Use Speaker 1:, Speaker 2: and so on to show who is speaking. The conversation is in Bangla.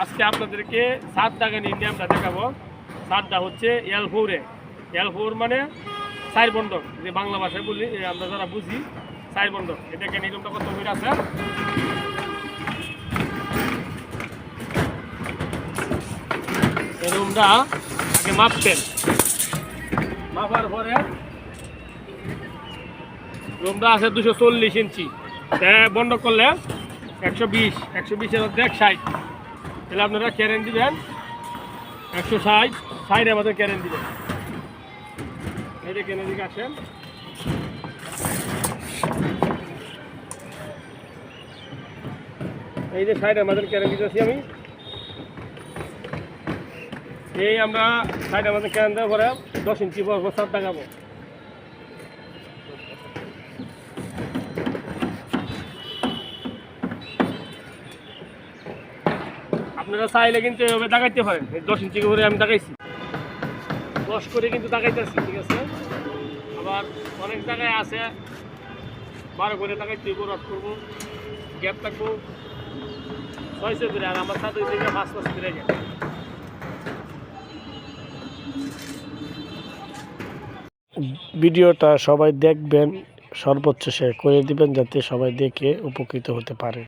Speaker 1: আজকে আপনাদেরকে সাত দাগানি নিয়মটা দেখাবো। সাতটা হচ্ছে এল4 মানে চার বন্ধক, যে বাংলা ভাষায় বলি আমরা যারা বুঝি চার বন্ধক। এটাকে নিয়মটা কত করে আছে, এই নিয়মটা আগে মাপতেন, মাপার পরে রুমটা আছে 240 ইঞ্চি, বন্ধ করলে 120 এর মধ্যে 60, তাহলে আপনারা ক্যারেন দিবেন 160 আমাদের ক্যারেন দিবেন। এই দেখেন এদিকে আসেন, এই যে 60 আমাদের ক্যারেন দিতেছি আমি। এই আমরা 60 আমাদের ক্যারেন দেওয়ার পরে 10 ইঞ্চি বড় 7 টাকাবো। আপনারা চাইলে কিন্তু এভাবে দাগাইতে পারেন। 10 ইঞ্চি করে আমি দাগাইছি, 10 করে কিন্তু দাগাইতেছি, ঠিক আছে। আবার অনেক জায়গায় আছে 12 করে দাগাইতে হইব, রড করবো, গ্যাপ থাকবো 600 করে, আর আমার সাথে থেকে 5 করে যায়। ভিডিওটা সবাই দেখবেন, সর্বোচ্চ শেয়ার করে দিবেন যাতে সবাই দেখে উপকৃত হতে পারে।